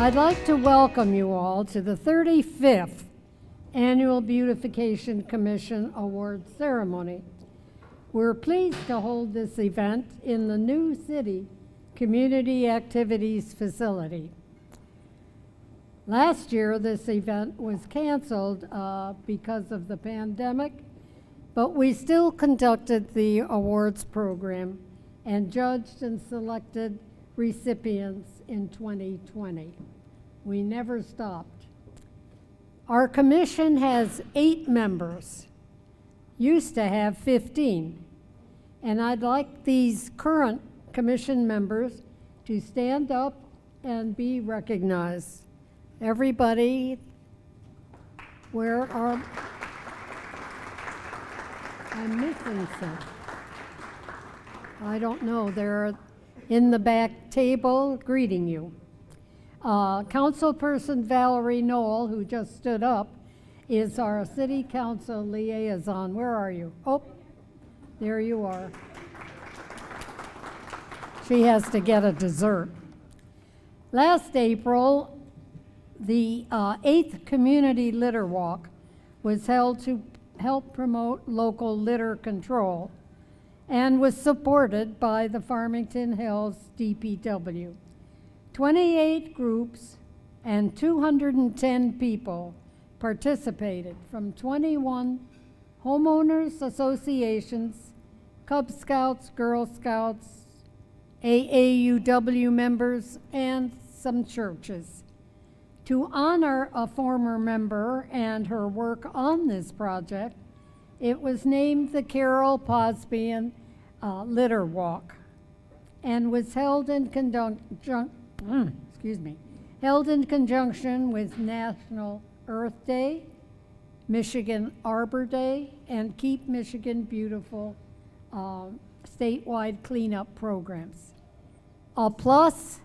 I'd like to welcome you all to the 35th Annual Beautification Commission Award Ceremony. We're pleased to hold this event in the New City Community Activities Facility. Last year, this event was canceled because of the pandemic, but we still conducted the awards program and judged and selected recipients in 2020. We never stopped. Our commission has 8 members, used to have 15, and I'd like these current commission members to stand up and be recognized. Everybody, where are, I'm missing some. I don't know, they're in the back table greeting you. Councilperson Valerie Knoll, who just stood up, is our city council liaison. Where are you? Oh, there you are. She has to get a dessert. Last April, the 8th Community Litter Walk was held to help promote local litter control and was supported by the Farmington Hills DPW. 28 groups and 210 people participated from 21 homeowners associations, Cub Scouts, Girl Scouts, AAUW members, and some churches. To honor a former member and her work on this project, it was named the Carol Posbian Litter Walk and was held in conjunction with National Earth Day, Michigan Arbor Day, and Keep Michigan Beautiful statewide cleanup programs. Plus,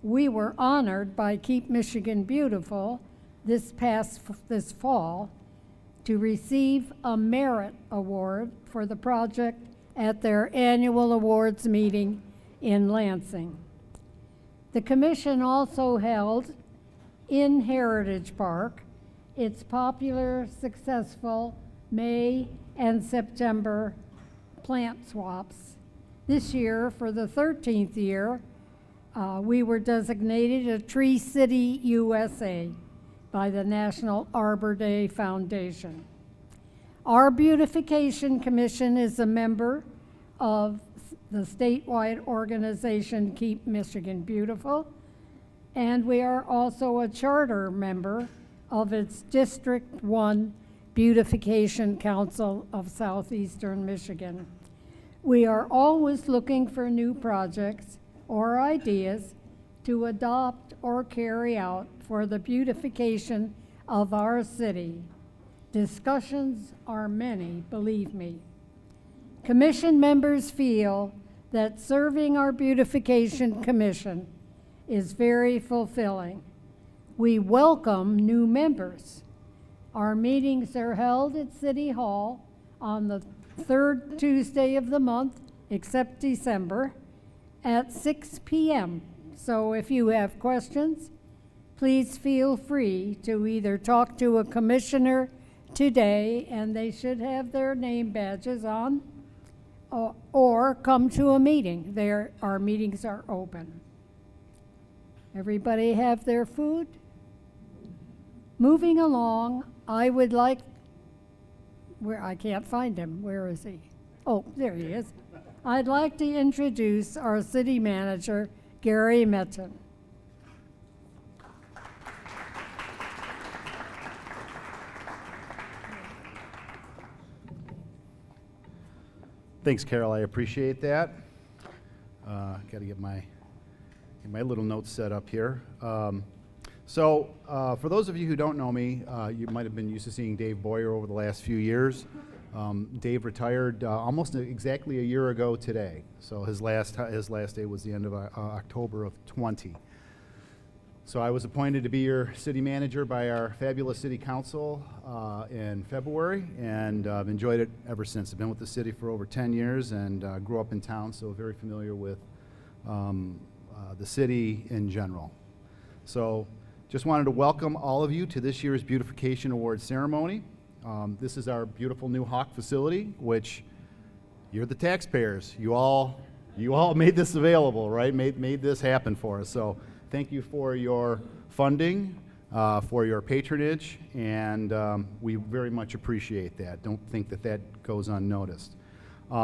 we were honored by Keep Michigan Beautiful this fall to receive a merit award for the project at their annual awards meeting in Lansing. The commission also held in Heritage Park its popular, successful May and September plant swaps. This year, for the 13th year, we were designated a Tree City USA by the National Arbor Day Foundation. Our Beautification Commission is a member of the statewide organization Keep Michigan Beautiful, and we are also a charter member of its District 1 Beautification Council of Southeastern Michigan. We are always looking for new projects or ideas to adopt or carry out for the beautification of our city. Discussions are many, believe me. Commission members feel that serving our Beautification Commission is very fulfilling. We welcome new members. Our meetings are held at City Hall on the 3rd Tuesday of the month, except December, at 6 p.m. So if you have questions, please feel free to either talk to a commissioner today, and they should have their name badges on, or come to a meeting. Our meetings are open. Everybody have their food? Moving along, I would like, I can't find him. Where is he? Oh, there he is. I'd like to introduce our city manager, Gary Mitten. Thanks, Carol. I appreciate that. Got to get my little notes set up here. For those of you who don't know me, you might have been used to seeing Dave Boyer over the last few years. Dave retired almost exactly a year ago today. So his last day was the end of October of 20. So I was appointed to be your city manager by our fabulous city council in February, and I've enjoyed it ever since. I've been with the city for over 10 years and grew up in town, so very familiar with the city in general. So just wanted to welcome all of you to this year's Beautification Award ceremony. This is our beautiful new Hawk facility, which you're the taxpayers. You all made this available, right? Made this happen for us. So thank you for your funding, for your patronage, and we very much appreciate that. Don't think that goes unnoticed. We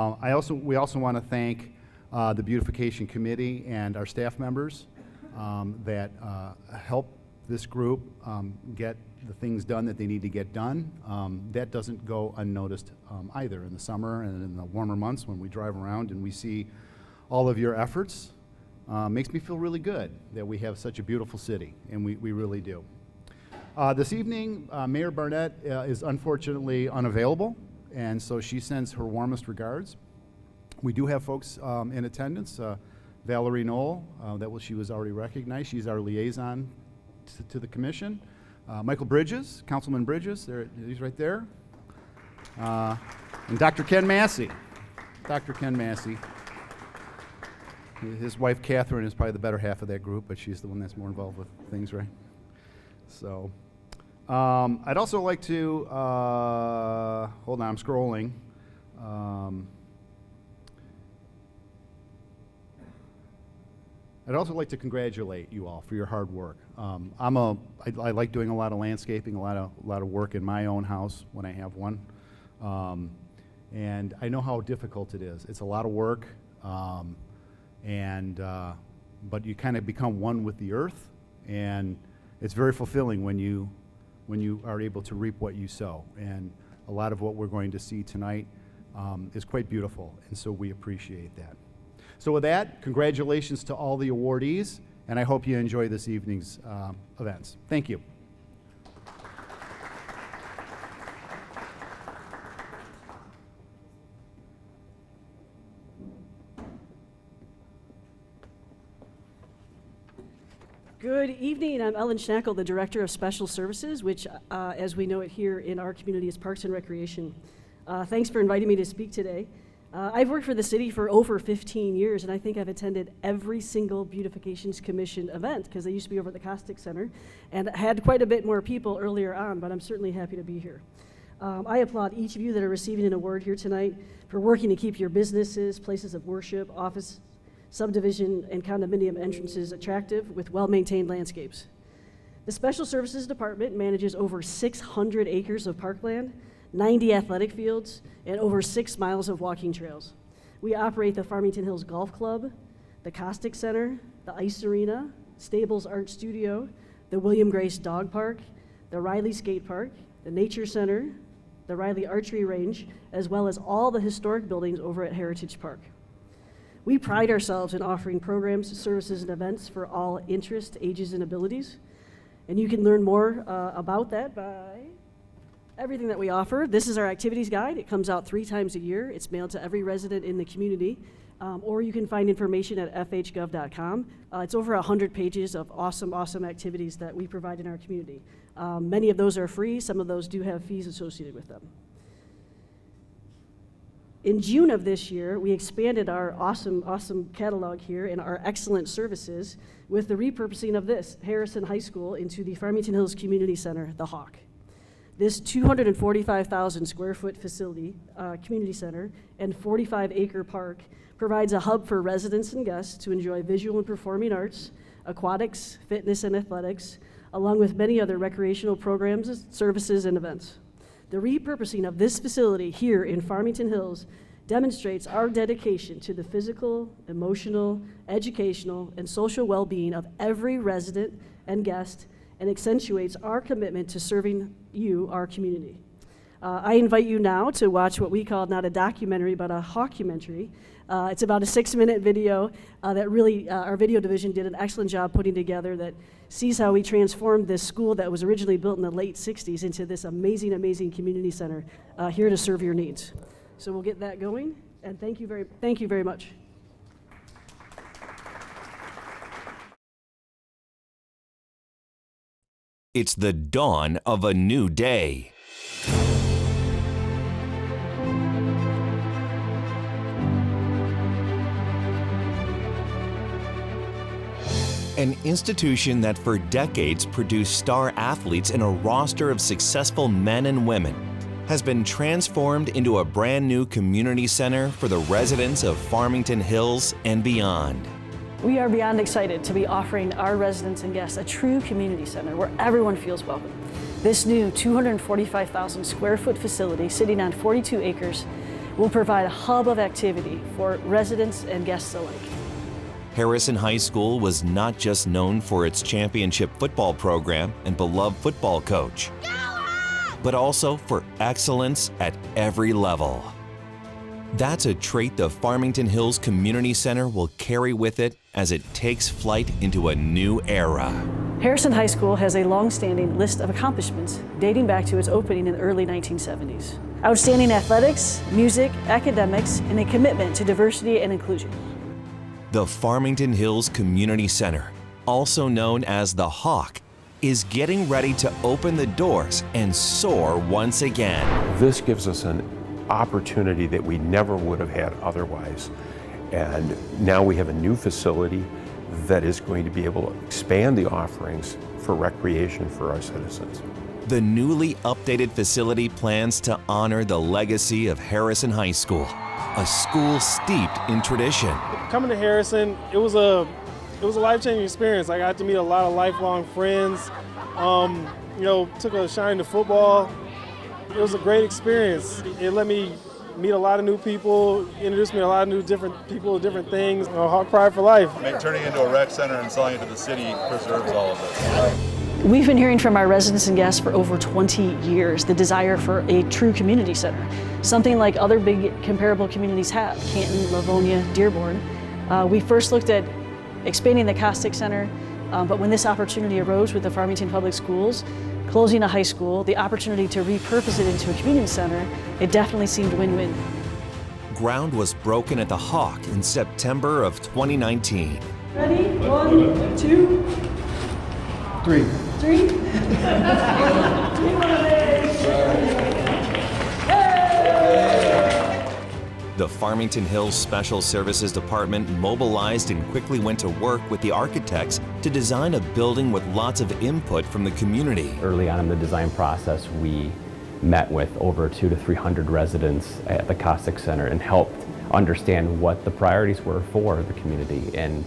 also want to thank the Beautification Committee and our staff members that help this group get the things done that they need to get done. That doesn't go unnoticed either in the summer and in the warmer months when we drive around and we see all of your efforts. Makes me feel really good that we have such a beautiful city, and we really do. This evening, Mayor Barnett is unfortunately unavailable, and so she sends her warmest regards. We do have folks in attendance. Valerie Knoll, she was already recognized. She's our liaison to the commission. Michael Bridges, Councilman Bridges, he's right there. And Dr. Ken Massey. Dr. Ken Massey. His wife, Catherine, is probably the better half of that group, but she's the one that's more involved with things, right? So, I'd also like to, hold on, I'm scrolling. I'd also like to congratulate you all for your hard work. I like doing a lot of landscaping, a lot of work in my own house when I have one, and I know how difficult it is. It's a lot of work, but you kind of become one with the earth, and it's very fulfilling when you are able to reap what you sow. And a lot of what we're going to see tonight is quite beautiful, and so we appreciate that. So with that, congratulations to all the awardees, and I hope you enjoy this evening's events. Thank you. Good evening. I'm Ellen Schnackle, the Director of Special Services, which, as we know it here in our community, is Parks and Recreation. Thanks for inviting me to speak today. I've worked for the city for over 15 years, and I think I've attended every single Beautification Commission event, because they used to be over at the Caustic Center, and had quite a bit more people earlier on, but I'm certainly happy to be here. I applaud each of you that are receiving an award here tonight for working to keep your businesses, places of worship, office, subdivision, and condominium entrances attractive with well-maintained landscapes. The Special Services Department manages over 600 acres of parkland, 90 athletic fields, and over 6 miles of walking trails. We operate the Farmington Hills Golf Club, the Caustic Center, the Ice Arena, Stables Art Studio, the William Grace Dog Park, the Riley Skate Park, the Nature Center, the Riley Archery Range, as well as all the historic buildings over at Heritage Park. We pride ourselves in offering programs, services, and events for all interests, ages, and abilities. And you can learn more about that by everything that we offer. This is our activities guide. It comes out 3 times a year. It's mailed to every resident in the community. Or you can find information at fhgov.com. It's over 100 pages of awesome activities that we provide in our community. Many of those are free. Some of those do have fees associated with them. In June of this year, we expanded our awesome catalog here and our excellent services with the repurposing of this, Harrison High School, into the Farmington Hills Community Center, the Hawk. This 245,000 square foot facility, community center, and 45-acre park provides a hub for residents and guests to enjoy visual and performing arts, aquatics, fitness, and athletics, along with many other recreational programs, services, and events. The repurposing of this facility here in Farmington Hills demonstrates our dedication to the physical, emotional, educational, and social well-being of every resident and guest, and accentuates our commitment to serving you, our community. I invite you now to watch what we call not a documentary, but a Hocumentary. It's about a 6-minute video that really our video division did an excellent job putting together that sees how we transformed this school that was originally built in the late 60s into this amazing community center here to serve your needs. So we'll get that going, and thank you very much. It's the dawn of a new day. An institution that for decades produced star athletes and a roster of successful men and women has been transformed into a brand new community center for the residents of Farmington Hills and beyond. We are beyond excited to be offering our residents and guests a true community center where everyone feels welcome. This new 245,000 square foot facility sitting on 42 acres will provide a hub of activity for residents and guests alike. Harrison High School was not just known for its championship football program and beloved football coach, but also for excellence at every level. That's a trait the Farmington Hills Community Center will carry with it as it takes flight into a new era. Harrison High School has a long-standing list of accomplishments dating back to its opening in the early 1970s. Outstanding athletics, music, academics, and a commitment to diversity and inclusion. The Farmington Hills Community Center, also known as the Hawk, is getting ready to open the doors and soar once again. This gives us an opportunity that we never would have had otherwise. And now we have a new facility that is going to be able to expand the offerings for recreation for our citizens. The newly updated facility plans to honor the legacy of Harrison High School, a school steeped in tradition. Coming to Harrison, it was a life-changing experience. I got to meet a lot of lifelong friends. Took a shine to football. It was a great experience. It let me meet a lot of new people, introduced me to a lot of new different people, different things. Hawk Pride for life. Turning it into a rec center and selling it to the city preserves all of it. We've been hearing from our residents and guests for over 20 years the desire for a true community center, something like other big comparable communities have, Canton, Livonia, Dearborn. We first looked at expanding the Costic Center, but when this opportunity arose with the Farmington Public Schools, closing a high school, the opportunity to repurpose it into a community center, it definitely seemed win-win. Ground was broken at the Hawk in September of 2019. Ready? 1, 2, 3. 3? The Farmington Hills Special Services Department mobilized and quickly went to work with the architects to design a building with lots of input from the community. Early on in the design process, we met with over 200 to 300 residents at the Costic Center and helped understand what the priorities were for the community. And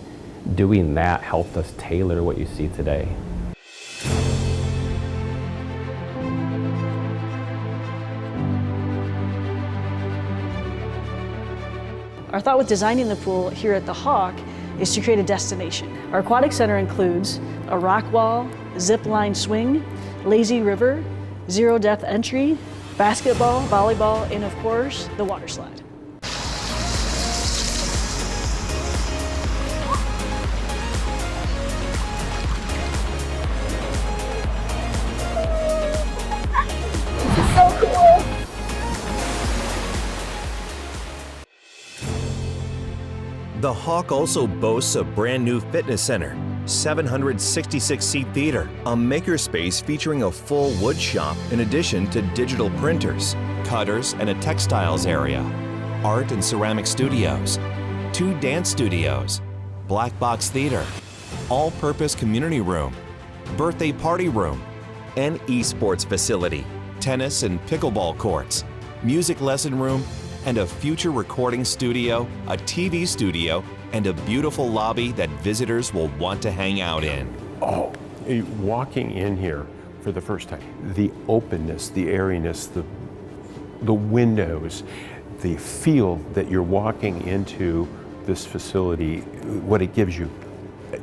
doing that helped us tailor what you see today. Our thought with designing the pool here at the Hawk is to create a destination. Our aquatic center includes a rock wall, zip line swing, lazy river, zero depth entry, basketball, volleyball, and of course, the water slide. The Hawk also boasts a brand new fitness center, 766-seat theater, a makerspace featuring a full wood shop in addition to digital printers, cutters, and a textiles area, art and ceramic studios, 2 dance studios, black box theater, all-purpose community room, birthday party room, an esports facility, tennis and pickleball courts, music lesson room, and a future recording studio, a TV studio, and a beautiful lobby that visitors will want to hang out in. Oh, walking in here for the first time, the openness, the airiness, the windows, the feel that you're walking into this facility, what it gives you,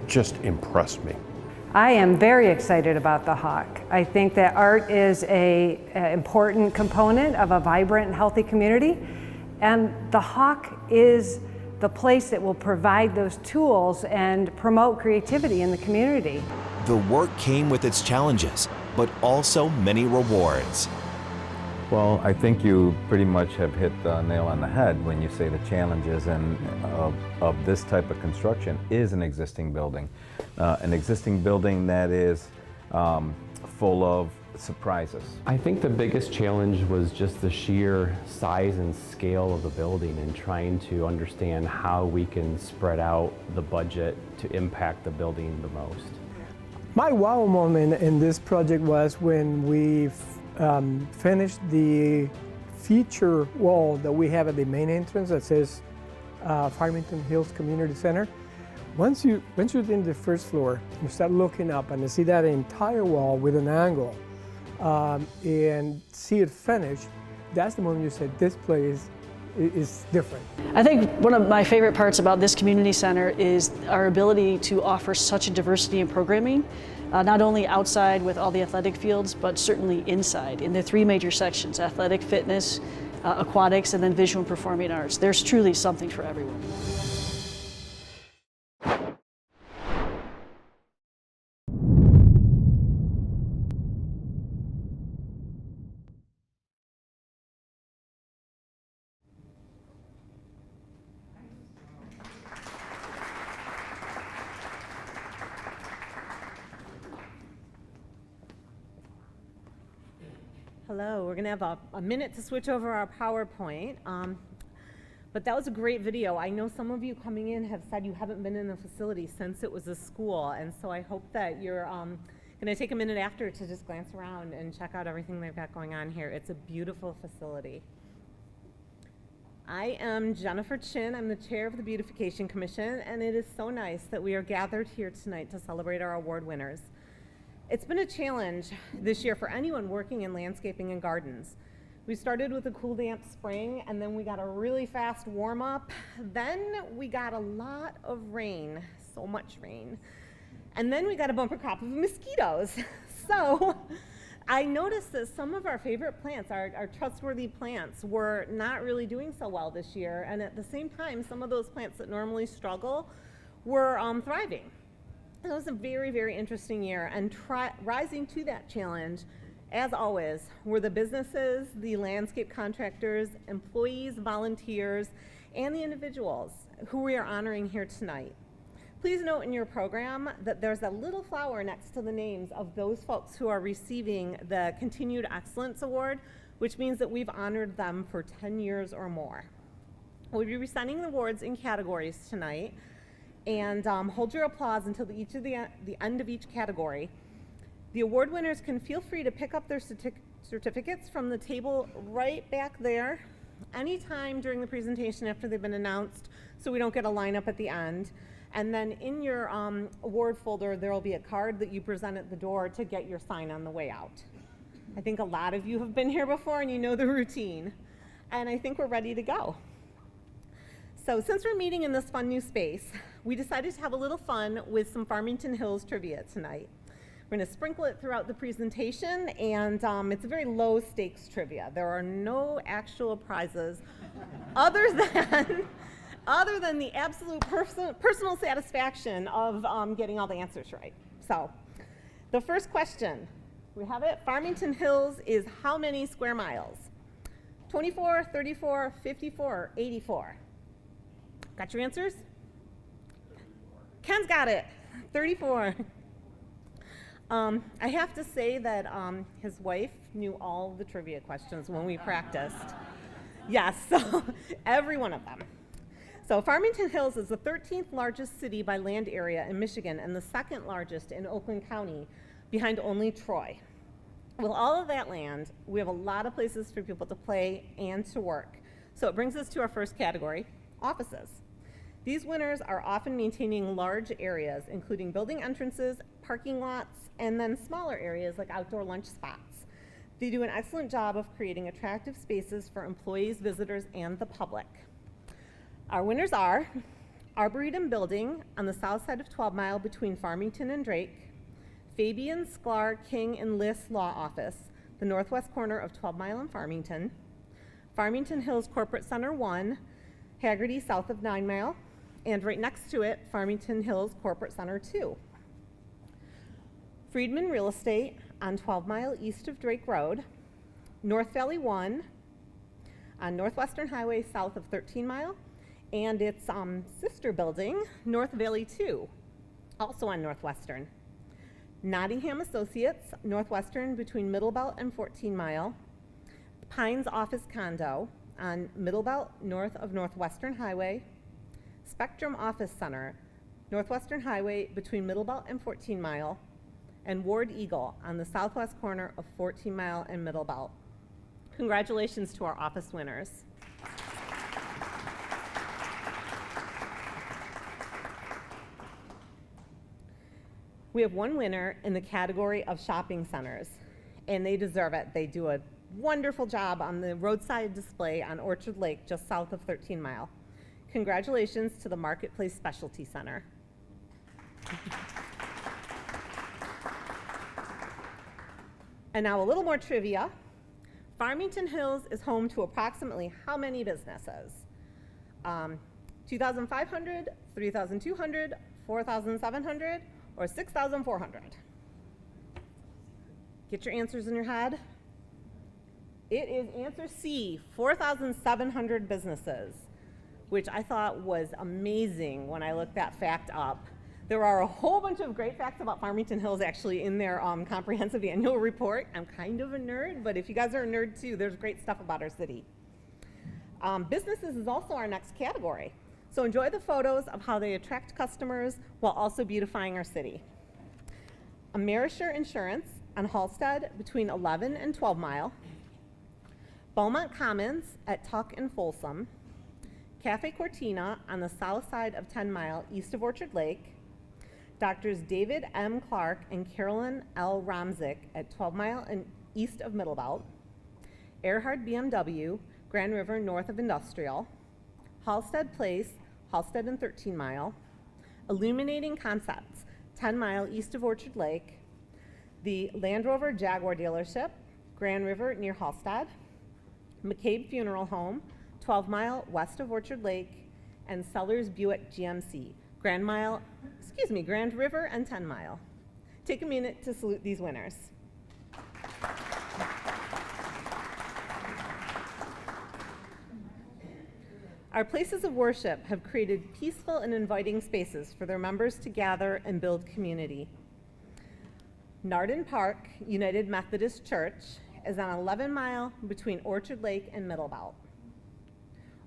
just impressed me. I am very excited about the Hawk. I think that art is an important component of a vibrant and healthy community. And the Hawk is the place that will provide those tools and promote creativity in the community. The work came with its challenges, but also many rewards. Well, I think you pretty much have hit the nail on the head when you say the challenges of this type of construction is an existing building. An existing building that is full of surprise us? I think the biggest challenge was just the sheer size and scale of the building and trying to understand how we can spread out the budget to impact the building the most. My wow moment in this project was when we finished the feature wall that we have at the main entrance that says Farmington Hills Community Center. Once you're in the first floor, you start looking up and you see that entire wall with an angle and see it finished. That's the moment you said, this place is different. I think one of my favorite parts about this community center is our ability to offer such a diversity in programming, not only outside with all the athletic fields, but certainly inside in the three major sections: athletic, fitness, aquatics, and then visual and performing arts. There's truly something for everyone. Hello, we're going to have a minute to switch over our PowerPoint, but that was a great video. I know some of you coming in have said you haven't been in the facility since it was a school, and so I hope that you're going to take a minute after to just glance around and check out everything they've got going on here. It's a beautiful facility. I am Jennifer Chin. I'm the chair of the Beautification Commission, and it is so nice that we are gathered here tonight to celebrate our award winners. It's been a challenge this year for anyone working in landscaping and gardens. We started with a cool, damp spring, and then we got a really fast warm up. Then we got a lot of rain, so much rain. And then we got a bumper crop of mosquitoes. So I noticed that some of our favorite plants, our trustworthy plants, were not really doing so well this year. And at the same time, some of those plants that normally struggle were thriving. It was a very, very interesting year, and rising to that challenge, as always, were the businesses, the landscape contractors, employees, volunteers, and the individuals who we are honoring here tonight. Please note in your program that there's a little flower next to the names of those folks who are receiving the Continued Excellence Award, which means that we've honored them for 10 years or more. We'll be presenting the awards in categories tonight, and hold your applause until the end of each category. The award winners can feel free to pick up their certificates from the table right back there anytime during the presentation after they've been announced, so we don't get a lineup at the end. And then in your award folder, there will be a card that you present at the door to get your sign on the way out. I think a lot of you have been here before and you know the routine. And I think we're ready to go. So since we're meeting in this fun new space, we decided to have a little fun with some Farmington Hills trivia tonight. We're going to sprinkle it throughout the presentation, and it's a very low stakes trivia. There are no actual prizes other than the absolute personal satisfaction of getting all the answers right. So the first question, we have it. Farmington Hills is how many square miles? 24, 34, 54, or 84? Got your answers? Ken's got it, 34. I have to say that his wife knew all the trivia questions when we practiced. Yes, so every one of them. So Farmington Hills is the 13th largest city by land area in Michigan and the second largest in Oakland County, behind only Troy. With all of that land, we have a lot of places for people to play and to work. So it brings us to our first category, offices. These winners are often maintaining large areas, including building entrances, parking lots, and then smaller areas like outdoor lunch spots. They do an excellent job of creating attractive spaces for employees, visitors, and the public. Our winners are Arboretum Building on the south side of 12 Mile between Farmington and Drake, Fabian, Sklar, King, and Liss Law Office, the northwest corner of 12 Mile and Farmington, Farmington Hills Corporate Center 1, Haggerty south of 9 Mile, and right next to it, Farmington Hills Corporate Center 2. Friedman Real Estate on 12 Mile east of Drake Road, North Valley 1 on Northwestern Highway south of 13 Mile, and its sister building, North Valley 2, also on Northwestern. Nottingham Associates, Northwestern between Middlebelt and 14 Mile, Pines Office Condo on Middlebelt north of Northwestern Highway, Spectrum Office Center, Northwestern Highway between Middlebelt and 14 Mile, and Ward Eagle on the southwest corner of 14 Mile and Middlebelt. Congratulations to our office winners. We have one winner in the category of shopping centers, and they deserve it. They do a wonderful job on the roadside display on Orchard Lake, just south of 13 Mile. Congratulations to the Marketplace Specialty Center. And now a little more trivia. Farmington Hills is home to approximately how many businesses? 2,500, 3,200, 4,700, or 6,400? Get your answers in your head. It is answer C, 4,700 businesses, which I thought was amazing when I looked that fact up. There are a whole bunch of great facts about Farmington Hills actually in their comprehensive annual report. I'm kind of a nerd, but if you guys are a nerd too, there's great stuff about our city. Businesses is also our next category. So enjoy the photos of how they attract customers while also beautifying our city. Amerisure Insurance on Halsted between 11 and 12 Mile. Beaumont Commons at Tuck and Folsom. Cafe Cortina on the south side of 10 Mile east of Orchard Lake. Doctors David M. Clark and Carolyn L. Romzik at 12 Mile and east of Middlebelt. Earhart BMW, Grand River north of Industrial. Halsted Place, Halsted and 13 Mile. Illuminating Concepts, 10 Mile east of Orchard Lake. The Land Rover Jaguar dealership, Grand River near Halsted. McCabe Funeral Home, 12 Mile west of Orchard Lake. And Sellers Buick GMC, Grand River and 10 Mile. Take a minute to salute these winners. Our places of worship have created peaceful and inviting spaces for their members to gather and build community. Nardin Park United Methodist Church is on 11 Mile between Orchard Lake and Middlebelt.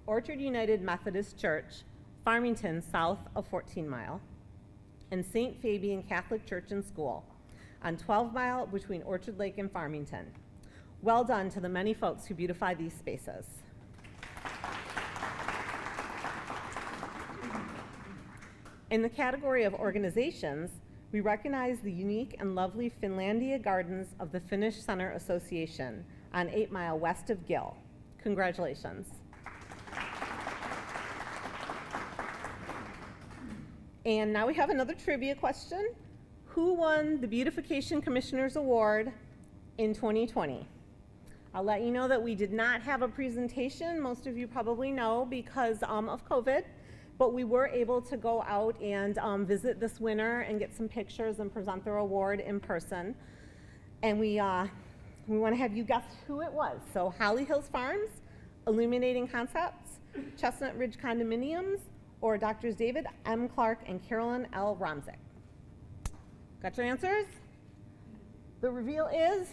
Orchard United Methodist Church, Farmington, south of 14 Mile. And St. Fabian Catholic Church and School on 12 Mile between Orchard Lake and Farmington. Well done to the many folks who beautify these spaces. In the category of organizations, we recognize the unique and lovely Finlandia Gardens of the Finnish Center Association on 8 Mile west of Gill. Congratulations. And now we have another trivia question. Who won the Beautification Commissioner's Award in 2020? I'll let you know that we did not have a presentation, most of you probably know, because of COVID, but we were able to go out and visit this winner and get some pictures and present their award in person. And we want to have you guess who it was. So Holly Hills Farms, Illuminating Concepts, Chestnut Ridge Condominiums, or Doctors David M. Clark and Carolyn L. Romzik. Got your answers? The reveal is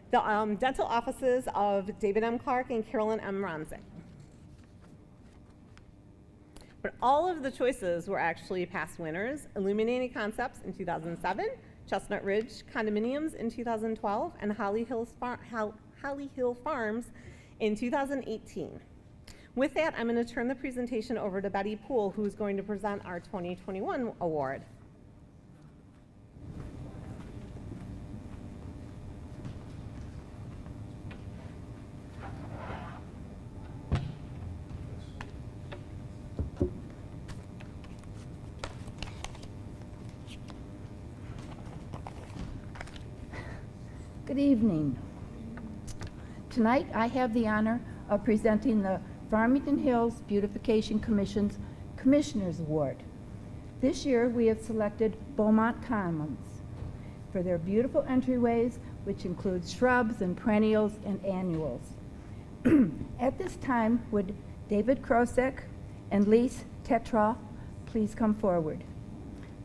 the dental offices of David M. Clark and Carolyn M. Romzik. But all of the choices were actually past winners. Illuminating Concepts in 2007, Chestnut Ridge Condominiums in 2012, and Holly Hill Farms in 2018. With that, I'm going to turn the presentation over to Betty Poole, who's going to present our 2021 award. Good evening. Tonight I have the honor of presenting the Farmington Hills Beautification Commission's Commissioner's Award. This year we have selected Beaumont Commons for their beautiful entryways, which include shrubs and perennials and annuals. At this time, would David Krosek and Lise Tetroff please come forward?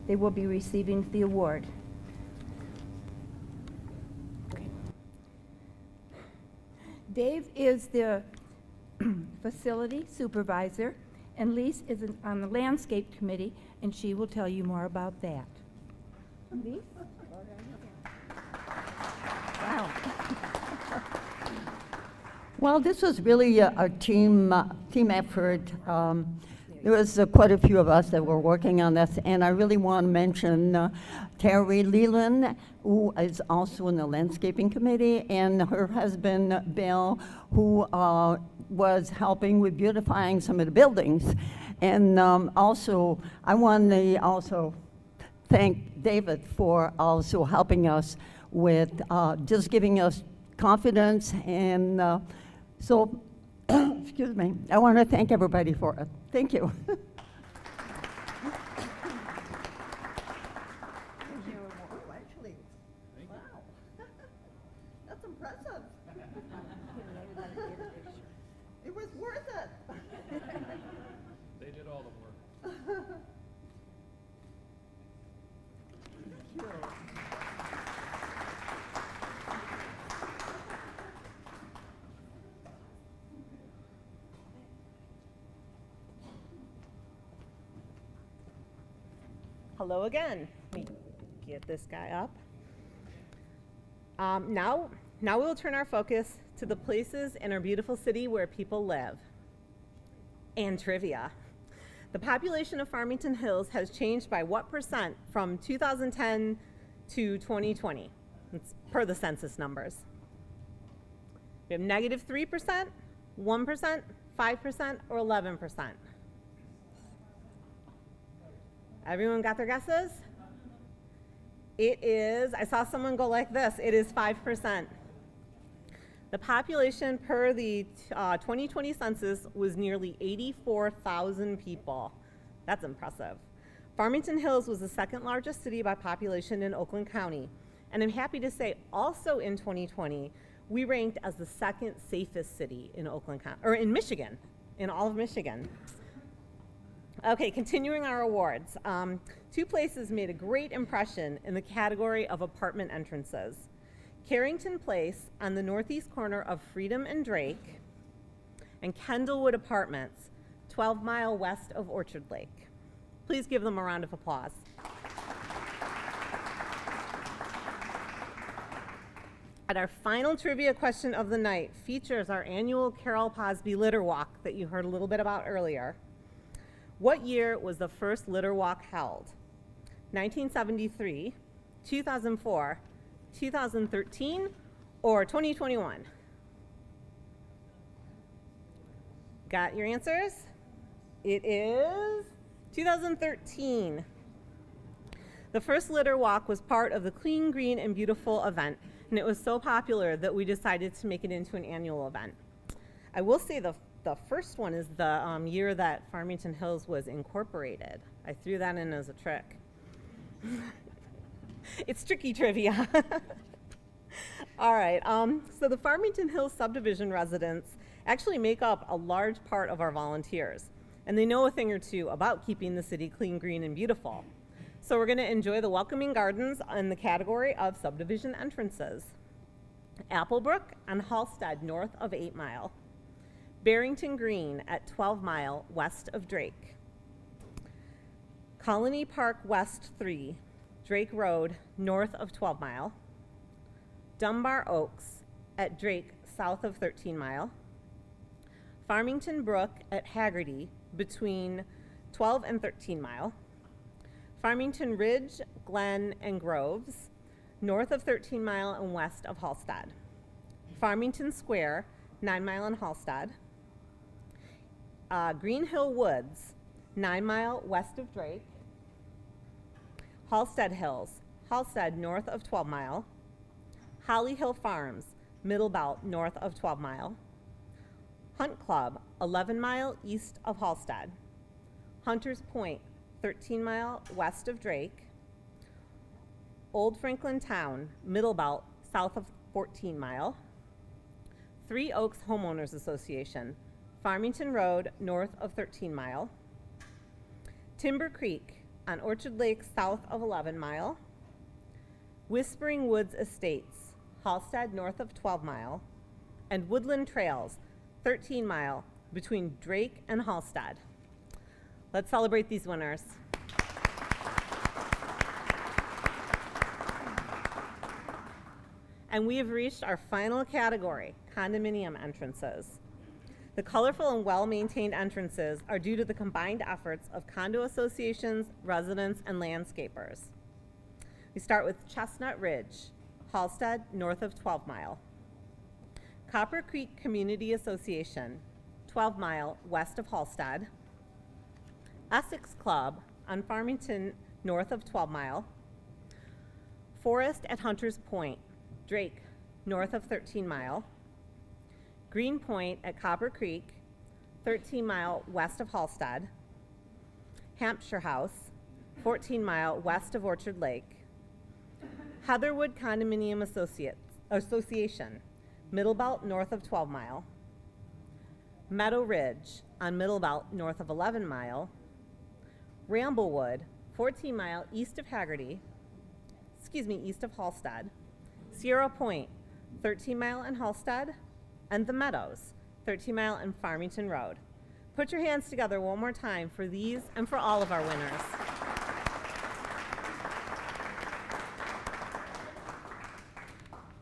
They will be receiving the award. Dave is the facility supervisor, and Lise is on the landscape committee, and she will tell you more about that. Lise? Wow. Well, this was really a team effort. There was quite a few of us that were working on this, and I really want to mention Terry Leland, who is also in the landscaping committee, and her husband, Bill, who was helping with beautifying some of the buildings. And also, I want to also thank David for also helping us with just giving us confidence. And so, excuse me, I want to thank everybody for it. Thank you. That's impressive. It was worth it. They did all the work. Thank you. Hello again. Let me get this guy up. Now we'll turn our focus to the places in our beautiful city where people live. And trivia. The population of Farmington Hills has changed by what percent from 2010 to 2020? It's per the census numbers. We have -3%, 1%, 5%, or 11%. Everyone got their guesses? It is, I saw someone go like this, it is 5%. The population per the 2020 census was nearly 84,000 people. That's impressive. Farmington Hills was the second largest city by population in Oakland County. And I'm happy to say also in 2020, we ranked as the second safest city in Oakland County, or in Michigan, in all of Michigan. Okay, continuing our awards. Two places made a great impression in the category of apartment entrances. Carrington Place on the northeast corner of Freedom and Drake, and Kendallwood Apartments, 12 Mile west of Orchard Lake. Please give them a round of applause. And our final trivia question of the night features our annual Carol Posby Litter Walk that you heard a little bit about earlier. What year was the first litter walk held? 1973, 2004, 2013, or 2021? Got your answers? It is 2013. The first litter walk was part of the Clean, Green, and Beautiful event, and it was so popular that we decided to make it into an annual event. I will say the first one is the year that Farmington Hills was incorporated. I threw that in as a trick. It's tricky trivia. All right, so the Farmington Hills subdivision residents actually make up a large part of our volunteers, and they know a thing or two about keeping the city clean, green, and beautiful. So we're gonna enjoy the welcoming gardens in the category of subdivision entrances. Applebrook and Halstead north of 8 Mile. Barrington Green at 12 Mile west of Drake. Colony Park West 3, Drake Road north of 12 Mile. Dunbar Oaks at Drake south of 13 Mile. Farmington Brook at Haggerty between 12 and 13 Mile. Farmington Ridge, Glen, and Groves north of 13 Mile and west of Halstead. Farmington Square, 9 Mile and Halstead. Green Hill Woods, 9 Mile west of Drake. Halstead Hills, Halstead north of 12 Mile. Holly Hill Farms, Middle Belt north of 12 Mile. Hunt Club, 11 Mile east of Halstead. Hunters Point, 13 Mile west of Drake. Old Franklin Town, Middle Belt south of 14 Mile. Three Oaks Homeowners Association, Farmington Road north of 13 Mile. Timber Creek on Orchard Lake south of 11 Mile. Whispering Woods Estates, Halstead north of 12 Mile. and Woodland Trails, 13 mile between Drake and Hallstead. Let's celebrate these winners. And we have reached our final category, condominium entrances. The colorful and well-maintained entrances are due to the combined efforts of condo associations, residents, and landscapers. We start with Chestnut Ridge, Hallstead, north of 12 Mile. Copper Creek Community Association, 12 Mile, west of Hallstead. Essex Club on Farmington, north of 12 Mile. Forest at Hunters Point, Drake, north of 13 Mile. Green Point at Copper Creek, 13 Mile, west of Hallstead. Hampshire House, 14 Mile, west of Orchard Lake. Heatherwood Condominium Association, Middle Belt, north of 12 Mile. Meadow Ridge on Middle Belt, north of 11 Mile. Ramblewood, 14 Mile, east of east of Hallstead. Sierra Point, 13 Mile in Hallstead. And the Meadows, 13 Mile and Farmington Road. Put your hands together one more time for these and for all of our winners.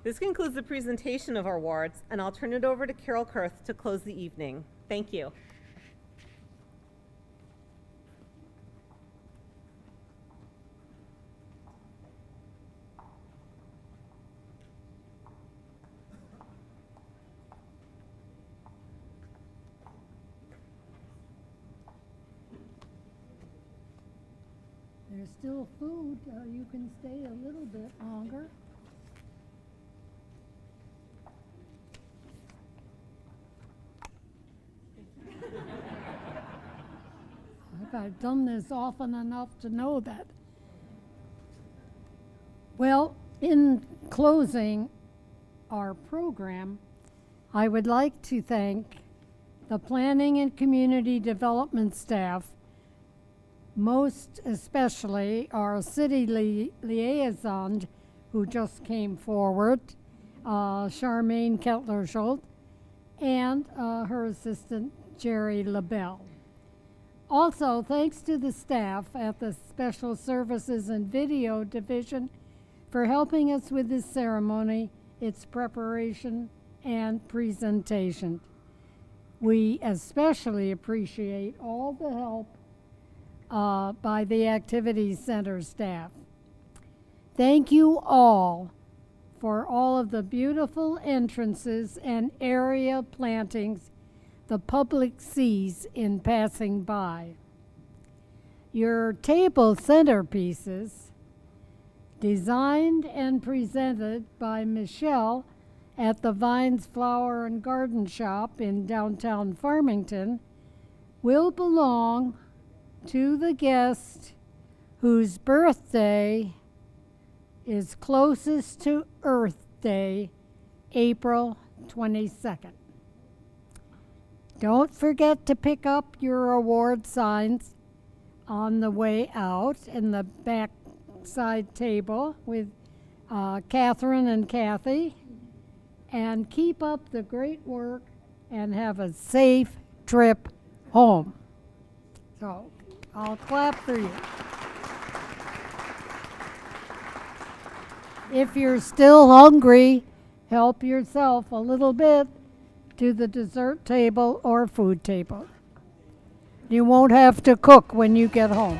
This concludes the presentation of our awards, and I'll turn it over to Carol Kurth to close the evening. Thank you. There's still food. You can stay a little bit longer. I've done this often enough to know that. Well, in closing our program, I would like to thank the Planning and Community Development staff, most especially our city liaison who just came forward, Charmaine Kettler-Schultz, and her assistant, Jerry LaBelle. Also, thanks to the staff at the Special Services and Video Division for helping us with this ceremony, its preparation, and presentation. We especially appreciate all the help by the Activities Center staff. Thank you all for all of the beautiful entrances and area plantings the public sees in passing by. Your table centerpieces, designed and presented by Michelle at the Vines Flower and Garden Shop in downtown Farmington, will belong to the guest whose birthday is closest to Earth Day, April 22nd. Don't forget to pick up your award signs on the way out in the back side table with Catherine and Kathy, and keep up the great work and have a safe trip home. So I'll clap for you. If you're still hungry, help yourself a little bit to the dessert table or food table. You won't have to cook when you get home.